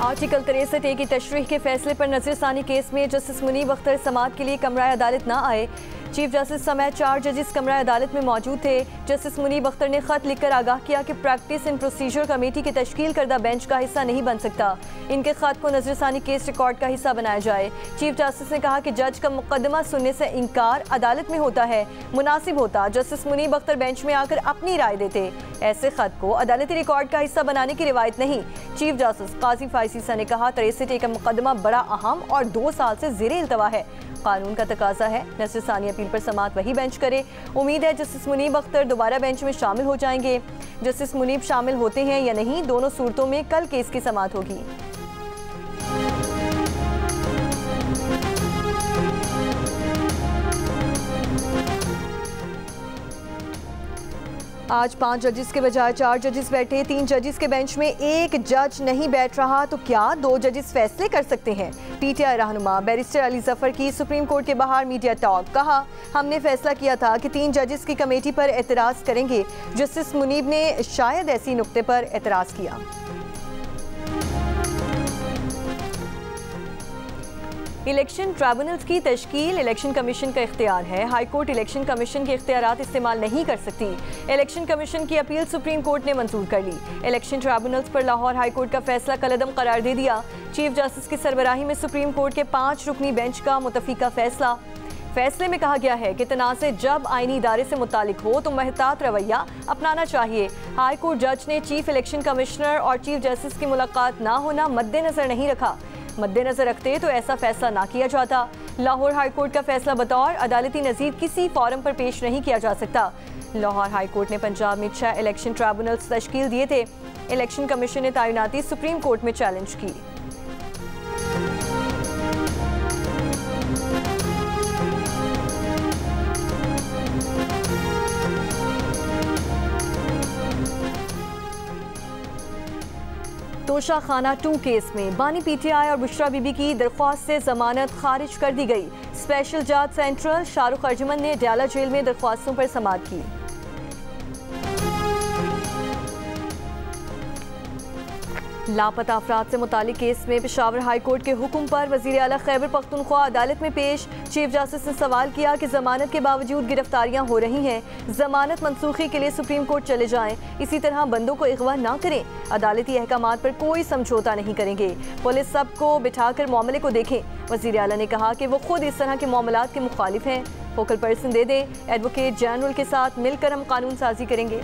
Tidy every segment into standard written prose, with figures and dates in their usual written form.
Article 63A की तशरीह के फैसले पर नजरसानी केस में जस्टिस मुनीब अख्तर समाअत के लिए कमरा अदालत न आए। चीफ जस्टिस समेत 4 जजेस कमरा अदालत में मौजूद थे। जस्टिस मुनीब अख्तर ने खत लिखकर आगाह किया कि प्रैक्टिस एंड प्रोसीजर कमेटी की तश्कील करदा बेंच का हिस्सा नहीं बन सकता। इनके खत को नजरसानी केस रिकॉर्ड का हिस्सा बनाया जाए। चीफ जस्टिस ने कहा कि जज का मुकदमा सुनने से इनकार अदालत में होता है। मुनासिब होता जस्टिस मुनीब अख्तर बेंच में आकर अपनी राय देते। ऐसे खत को अदालती रिकॉर्ड का हिस्सा बनाने की रिवायत नहीं। चीफ जस्टिस काजी फाइसीसा ने कहा 63A का मुकदमा बड़ा अहम और 2 साल से ज़ेरे इल्तवा है। कानून का तकाजा है नजरसानी अपील पर समाअत वही बेंच करे। उम्मीद है जस्टिस मुनीब अख्तर दोबारा बेंच में शामिल हो जाएंगे। जस्टिस मुनीब शामिल होते हैं या नहीं, दोनों सूरतों में कल केस की समाअत होगी। आज 5 जजेस के बजाय 4 जजेस बैठे। 3 जजेस के बेंच में एक जज नहीं बैठ रहा तो क्या 2 जजेस फैसले कर सकते हैं? पीटीआई रहनुमा बैरिस्टर अली जफर की सुप्रीम कोर्ट के बाहर मीडिया टॉक। कहा हमने फैसला किया था कि 3 जजेस की कमेटी पर एतराज़ करेंगे। जस्टिस मुनीब ने शायद ऐसी नुक्ते पर एतराज़ किया। इलेक्शन ट्राइब्यूनल्स की तश्कील इलेक्शन कमीशन का इख्तियार है। हाई कोर्ट इलेक्शन कमीशन के इख्तियारात इस्तेमाल नहीं कर सकती। इलेक्शन कमीशन की अपील सुप्रीम कोर्ट ने मंजूर कर ली। इलेक्शन ट्राइब्यूनल्स पर लाहौर हाई कोर्ट का फैसला कलअदम करार दे दिया। चीफ जस्टिस की सरबराही में सुप्रीम कोर्ट के 5 रुकनी बेंच का मुतफिका फैसला। फैसले में कहा गया है कि तनाज़े जब आईनी इदारे से मुतालिक हो तो महतात रवैया अपनाना चाहिए। हाई कोर्ट जज ने चीफ इलेक्शन कमिश्नर और चीफ जस्टिस की मुलाकात ना होना मद्देनजर नहीं रखा। मद्देनजर रखते तो ऐसा फैसला ना किया जाता। लाहौर हाई कोर्ट का फैसला बतौर अदालती नज़ीर किसी फॉरम पर पेश नहीं किया जा सकता। लाहौर हाई कोर्ट ने पंजाब में 6 इलेक्शन ट्राइब्यूनल्स तश्कील दिए थे। इलेक्शन कमीशन ने तैनाती सुप्रीम कोर्ट में चैलेंज की। तोशा खाना 2 केस में बानी पीटीआई और बुशरा बीबी की दरख्वास्त से जमानत खारिज कर दी गई। स्पेशल जज सेंट्रल शाहरुख अर्जुमन ने डयाला जेल में दरख्वास्तों पर समाअत की। लापता अफराद से मुतालिक केस में पेशावर हाई कोर्ट के हुक्म पर वजीर आला खैबर पख्तूनख्वा अदालत में पेश। चीफ जस्टिस ने सवाल किया कि जमानत के बावजूद गिरफ्तारियां हो रही हैं, जमानत मनसूखी के लिए सुप्रीम कोर्ट चले जाएं, इसी तरह बंदों को अगवा ना करें, अदालती अहकामात पर कोई समझौता नहीं करेंगे, पुलिस सबको बिठाकर मामले को देखें। वजीर आला ने कहा कि वो खुद इस तरह के मामलात के मुखालिफ हैं, फोकल पर्सन दे दें, एडवोकेट जनरल के साथ मिलकर हम कानून साजी करेंगे।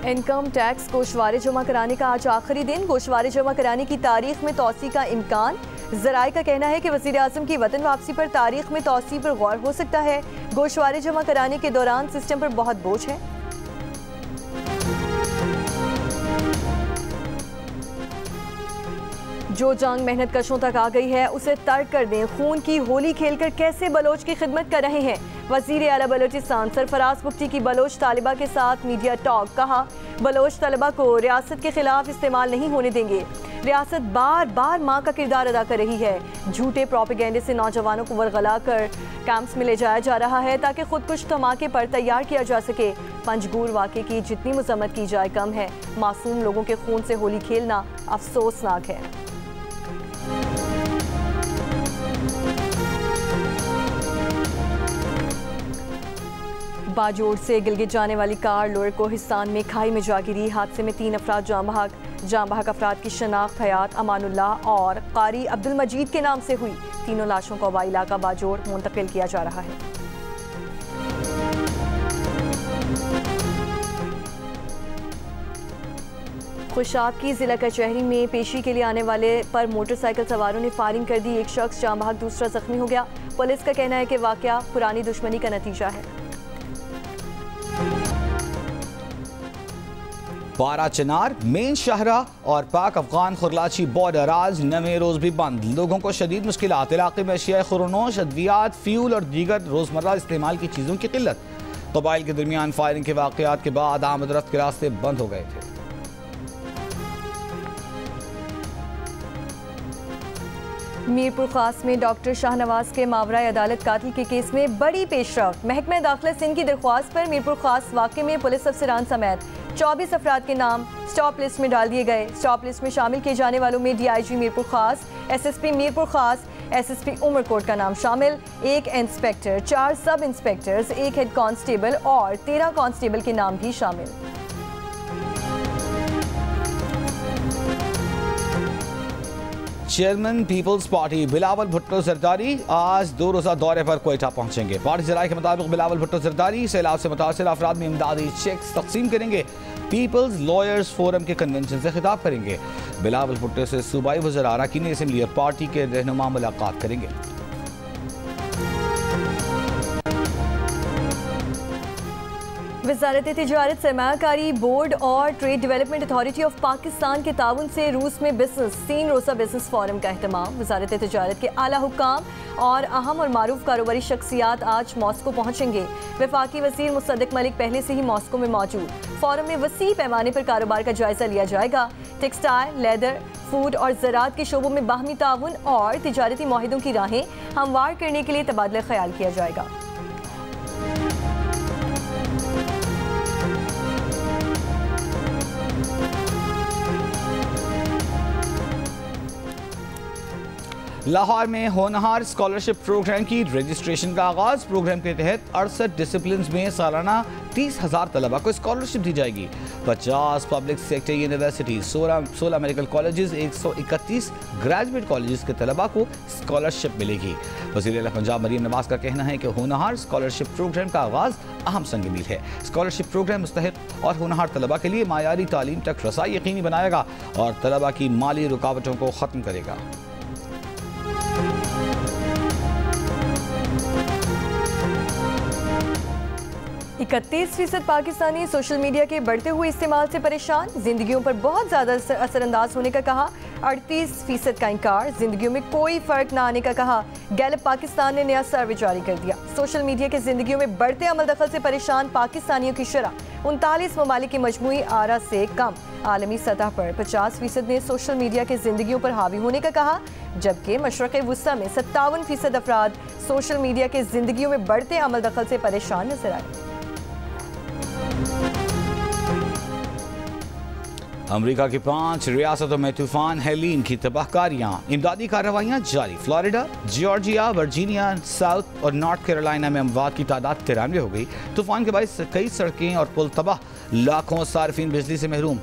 इनकम टैक्स गोशवारे जमा कराने का आज आखिरी दिन। गोशवारे जमा कराने की तारीख में तौसी का इम्कान। ज़राए का कहना है कि वज़ीर आज़म की वतन वापसी पर तारीख में तौसी पर गौर हो सकता है। गोशवारे जमा कराने के दौरान सिस्टम पर बहुत बोझ है। जो जंग मेहनत कशों तक आ गई है उसे तर्क कर दें। खून की होली खेलकर कैसे बलोच की खिदमत कर रहे हैं। वज़ीर आला बलोचिस्तान सरफराज बुख्ती की बलोच तालिबा के साथ मीडिया टॉक। कहा बलोच तलबा को रियासत के खिलाफ इस्तेमाल नहीं होने देंगे। रियासत बार बार माँ का किरदार अदा कर रही है। झूठे प्रोपेगेंडे से नौजवानों को वरगला कर कैंप्स में ले जाया जा रहा है ताकि खुद कुछ धमाके पर तैयार किया जा सके। पंजगूर वाक़े की जितनी मजम्मत की जाए कम है। मासूम लोगों के खून से होली खेलना अफसोसनाक है। बाजोड़ से गिलगित जाने वाली कार लोअर कोहिस्तान में खाई में जा गिरी। हादसे में 3 अफराद जाँ बहक अफराद की शनाख्त हयात अमानुल्लाह और कारी अब्दुल मजीद के नाम से हुई। तीनों लाशों को हवाई इलाका बाजोड़ मुंतकिल किया जा रहा है। खुशाब की जिला कचहरी में पेशी के लिए आने वाले पर मोटरसाइकिल सवारों ने फायरिंग कर दी। एक शख्स जाँ बहक, दूसरा जख्मी हो गया। पुलिस का कहना है कि वाकया पुरानी दुश्मनी का नतीजा है। बारा चिनार, मेन शाहरा और पाक अफगान खुरलाची बॉर्डर आज नवे रोज भी बंद। लोगों को शदीद मुश्किलात। इलाके में अशिया खुरनोश, अद्वियात, फ्यूल और दीगर रोजमर्रा इस्तेमाल की चीज़ों की किल्लत। कबाइल के दरमियान फायरिंग के वाक़यात के बाद आमद रफ्त के रास्ते बंद हो गए थे। मीरपुर खास में डॉक्टर शाहनवाज के मावराए अदालत कातिल के केस में बड़ी पेशरफ। महकमा दाखिला सिंध की दरख्वास्त पर मीरपुर खास वाक़े में पुलिस अफसरान समेत 24 अफराद के नाम स्टॉप लिस्ट में डाल दिए गए। स्टॉप लिस्ट में शामिल किए जाने वालों में DIG मीरपुर खास, SSP मीरपुर खास, SSP उमरकोट का नाम शामिल, 1 इंस्पेक्टर, 4 सब इंस्पेक्टर्स, 1 हेड कांस्टेबल और 13 कांस्टेबल के नाम भी शामिल। चेयरमैन पीपल्स पार्टी बिलावल भुट्टो जरदारी आज 2 रोज़ा दौरे पर कोयटा पहुंचेंगे। पार्टी जराये के मुताबिक बिलावल भुट्टो जरदारी सैलाब से मुतासिर अफराद में इमदादी चेक्स तकसीम करेंगे। पीपल्स लॉयर्स फोरम के कन्वेंशन से खिताब करेंगे। बिलावल भुट्टो से सूबाई वज़ीर अराकीन असेंबली और पार्टी के रहनुमा मुलाकात करेंगे। वज़ारत तिजारत, सरमायाकारी बोर्ड और trade development authority of Pakistan के ताउन से रूस में बिजनेस 3 रोज़ा बिजनेस फोरम का अहतमाम। वज़ारत तिजारत के आला हुक्काम और अहम और मारूफ कारोबारी शख्सियात आज मॉस्को पहुँचेंगे। वफाकी वज़ीर मुसद्दिक मलिक पहले से ही मॉस्को में मौजूद। फोरम में वसी पैमाने पर कारोबार का जायजा लिया जाएगा। टेक्सटाइल, लेदर, फूड और ज़राअत के शोबों में बाहमी ताउन और तिजारती माहिदों की राहें हमवार करने के लिए तबादला ख्याल किया जाएगा। लाहौर में होनहार स्कॉलरशिप प्रोग्राम की रजिस्ट्रेशन का आगाज। प्रोग्राम के तहत 68 डिसिप्लिन में सालाना 30,000 तलबा को स्कॉलरशिप दी जाएगी। 50 public sector university, 16 medical colleges, 131 graduate colleges के तलबा को स्कॉलरशिप मिलेगी। वज़ीर आला पंजाब मरीम नवाज का कहना है कि होनहार स्कॉलरशिप प्रोग्राम का आगाज अहम संग मील है। स्कॉलरशिप प्रोग्राम मुस्तहिक और होनहार तलबा के लिए मायारी तालीम तक रसाई यकीनी बनाएगा और तलबा की माली रुकावटों को ख़त्म करेगा। 31% पाकिस्तानी सोशल मीडिया के बढ़ते हुए इस्तेमाल से परेशान, जिंदगियों पर बहुत ज़्यादा असरअंदाज होने का कहा। 38% का इनकार, जिंदगियों में कोई फ़र्क ना आने का कहा। गैलप पाकिस्तान ने नया सर्वे जारी कर दिया। सोशल मीडिया के जिंदगियों में बढ़ते अमल दखल से परेशान पाकिस्तानियों की शरह 39 ममालिक की मजमूई आरा से कम। आलमी सतह पर 50% ने सोशल मीडिया के जिंदगियों पर हावी होने का कहा, जबकि मशरक़ वुस्ता में 57% अफराद सोशल मीडिया के जिंदगियों में बढ़ते अमल दखल से परेशान नजर आए। अमेरिका की 5 रियासतों में तूफान हेलीन की तबाहकारियां, इमदादी कार्रवाइयां जारी। फ्लोरिडा, जॉर्जिया, वर्जीनिया, साउथ और नॉर्थ कैरोलिना में अमवात की तादाद 93 हो गई। तूफान के बायस कई सड़कें और पुल तबाह, लाखों सार्फिन बिजली से महरूम।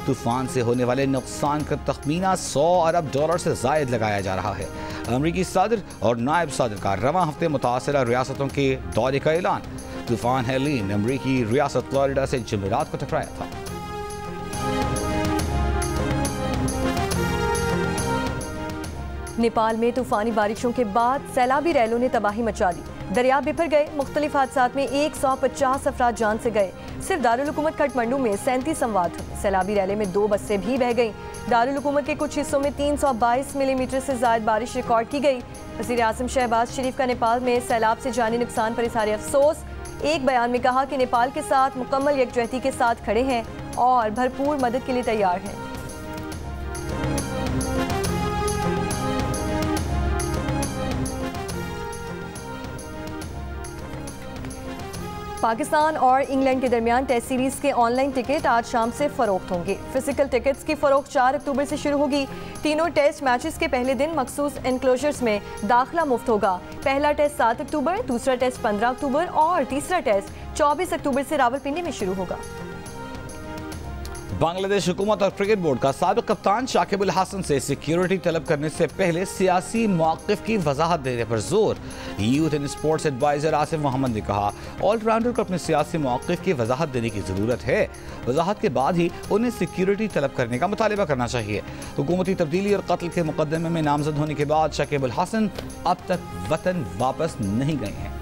तूफान से होने वाले नुकसान का तखमीना $100 अरब से जायद लगाया जा रहा है। अमरीकी सदर और नायब सदर का रवां हफ्ते मुतासरा रियासतों के दौरे का ऐलान। तूफान हेलीन अमरीकी रियासत फ्लोरिडा से जुमेरात को टकराया था। नेपाल में तूफानी बारिशों के बाद सैलाबी रैलों ने तबाही मचा दी। दरिया बिफर गए। मुख्तलिफ हादसात में 150 अफराद जान से गए। सिर्फ दारुल हुकूमत खटमंडू में 37 अमवात हुई। सैलाबी रैले में 2 बसें भी बह गईं। दारुल हुकूमत के कुछ हिस्सों में 322 मिलीमीटर से ज़ायद बारिश रिकॉर्ड की गई। वज़ीर आज़म शहबाज शरीफ का नेपाल में सैलाब से जानी नुकसान पर इज़हार अफसोस। एक बयान में कहा कि नेपाल के साथ मुकम्मल यकजहती के साथ खड़े हैं और भरपूर मदद के लिए तैयार हैं। पाकिस्तान और इंग्लैंड के दरमियान टेस्ट सीरीज के ऑनलाइन टिकट आज शाम से फरोख्त होंगे। फिजिकल टिकट्स की फरोख्त 4 अक्टूबर से शुरू होगी। तीनों टेस्ट मैचेस के पहले दिन मखसूस एनक्लोजर्स में दाखिला मुफ्त होगा। पहला टेस्ट 7 अक्टूबर, दूसरा टेस्ट 15 अक्टूबर और तीसरा टेस्ट 24 अक्टूबर से रावलपिंडी में शुरू होगा। बांग्लादेश हुकूमत और क्रिकेट बोर्ड का साबिक कप्तान शाकिब अल हसन से सिक्योरिटी तलब करने से पहले सियासी मौक़िफ़ की वजाहत देने पर जोर। Youth and sports adviser Asif Mohammad ने कहा, ऑलराउंडर को अपने सियासी मौक़िफ़ की वजाहत देने की ज़रूरत है। वजाहत के बाद ही उन्हें सिक्योरिटी तलब करने का मुतालिबा करना चाहिए। हुकूमती तब्दीली और कत्ल के मुकदमे में नामजद होने के बाद शाकिब अल हसन अब तक वतन वापस नहीं गए हैं।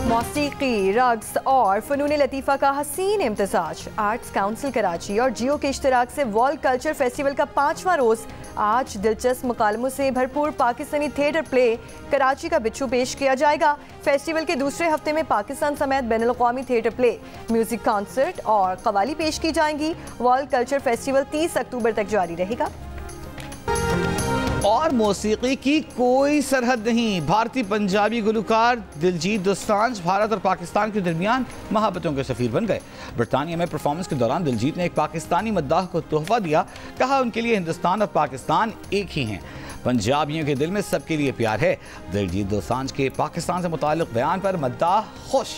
मौसीकी, रक्स और फ़नून लतीफ़ा का हसीन इम्तिज़ाज। आर्ट्स काउंसिल कराची और जियो के इश्तराक से वर्ल्ड कल्चर फेस्टिवल का 5वां रोज़ आज दिलचस्प मुकालमों से भरपूर पाकिस्तानी थिएटर प्ले कराची का बिच्छू पेश किया जाएगा। फेस्टिवल के दूसरे हफ्ते में पाकिस्तान समेत बैनुल-अक़वामी थिएटर प्ले, म्यूज़िक कॉन्सर्ट और कवाली पेश की जाएंगी। वर्ल्ड कल्चर फेस्टिवल 30 अक्टूबर तक जारी रहेगा। और मौसीकी की कोई सरहद नहीं। भारतीय पंजाबी गुलकार दिलजीत दोसांझ भारत और पाकिस्तान के दरमियान मोहब्बतों के सफीर बन गए। बरतानिया में परफॉर्मेंस के दौरान दिलजीत ने एक पाकिस्तानी मद्दाह को तोहफा दिया। कहा उनके लिए हिंदुस्तान और पाकिस्तान एक ही हैं। पंजाबियों के दिल में सबके लिए प्यार है। दिलजीत दोसांझ के पाकिस्तान से मुताल्लिक बयान पर मद्दाह खुश।